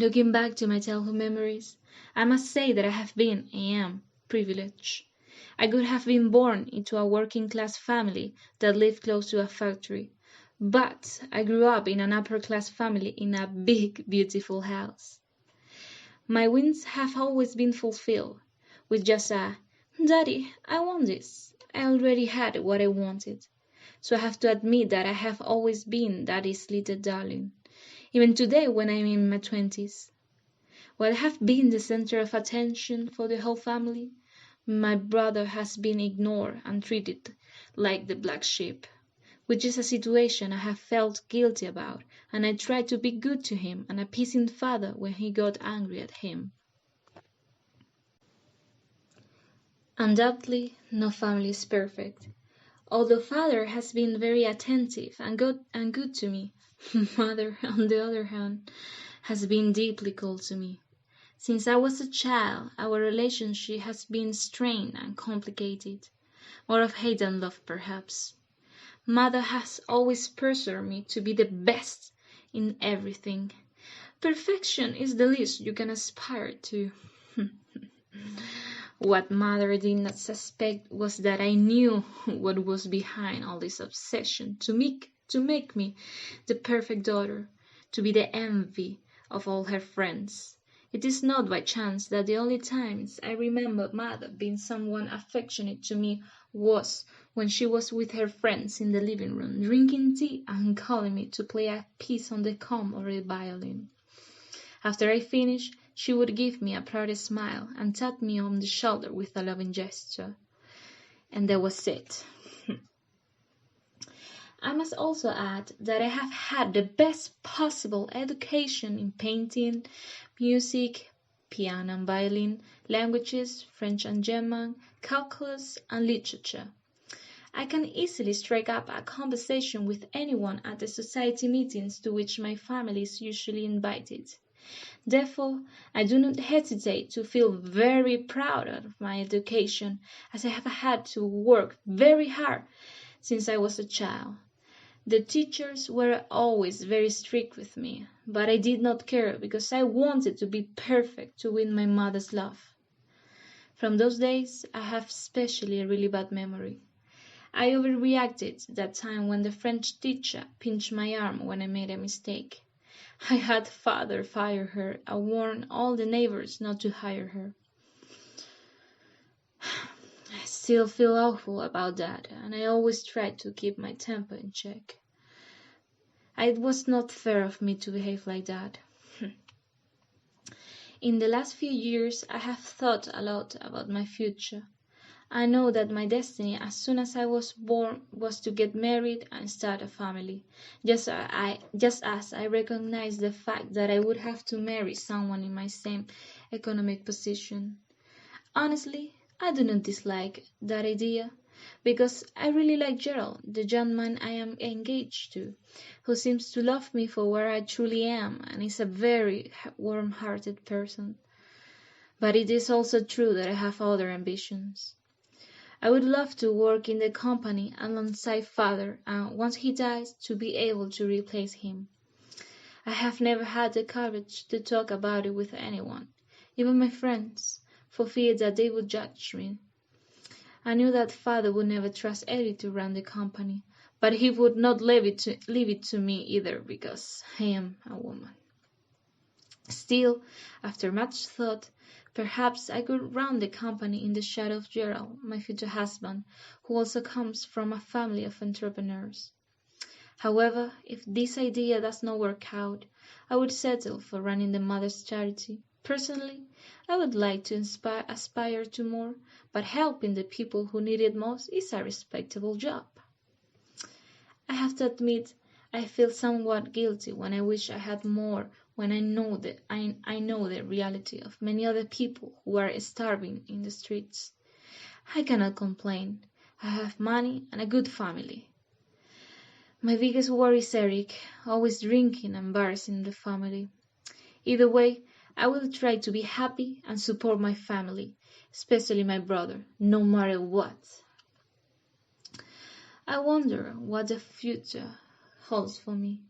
Looking back to my childhood memories, I must say that I have been, and am, privileged. I could have been born into a working class family that lived close to a factory, but I grew up in an upper class family in a big, beautiful house. My whims have always been fulfilled, with just a "Daddy, I want this." I already had what I wanted, so I have to admit that I have always been Daddy's little darling, even today when I'm in my 20s. While I have been the center of attention for the whole family, my brother has been ignored and treated like the black sheep, which is a situation I have felt guilty about, and I tried to be good to him and appeasing father when he got angry at him. Undoubtedly, no family is perfect. Although father has been very attentive and good to me, mother, on the other hand, has been deeply cold to me. Since I was a child, our relationship has been strained and complicated, more of hate than love, perhaps. Mother has always pressured me to be the best in everything. Perfection is the least you can aspire to. What mother did not suspect was that I knew what was behind all this obsession to make me the perfect daughter, to be the envy of all her friends. It is not by chance that the only times I remember mother being someone affectionate to me was when she was with her friends in the living room, drinking tea and calling me to play a piece on the comb or the violin. After I finished, she would give me a proud smile and tap me on the shoulder with a loving gesture. And that was it. I must also add that I have had the best possible education in painting, music, piano and violin, languages, French and German, calculus, and literature. I can easily strike up a conversation with anyone at the society meetings to which my family is usually invited. Therefore, I do not hesitate to feel very proud of my education, as I have had to work very hard since I was a child. The teachers were always very strict with me, but I did not care because I wanted to be perfect to win my mother's love. From those days, I have especially a really bad memory. I overreacted that time when the French teacher pinched my arm when I made a mistake. I had father fire her and warn all the neighbors not to hire her. I still feel awful about that, and I always try to keep my temper in check. It was not fair of me to behave like that. In the last few years, I have thought a lot about my future. I know that my destiny as soon as I was born was to get married and start a family, just as I recognize the fact that I would have to marry someone in my same economic position. Honestly, I do not dislike that idea, because I really like Gerald, the young man I am engaged to, who seems to love me for where I truly am and is a very warm-hearted person. But it is also true that I have other ambitions. I would love to work in the company alongside father and once he dies to be able to replace him. I have never had the courage to talk about it with anyone, even my friends, for fear that they would judge me. I knew that father would never trust Eddie to run the company, but he would not leave it to me either because I am a woman. Still, after much thought, perhaps I could run the company in the shadow of Gerald, my future husband, who also comes from a family of entrepreneurs. However, if this idea does not work out, I would settle for running the mother's charity. Personally, I would like to aspire to more, but helping the people who need it most is a respectable job. I have to admit, I feel somewhat guilty when I wish I had more, when I know the reality of many other people who are starving in the streets. I cannot complain. I have money and a good family. My biggest worry is Eric, always drinking and embarrassing the family. Either way, I will try to be happy and support my family, especially my brother, no matter what. I wonder what the future holds for me.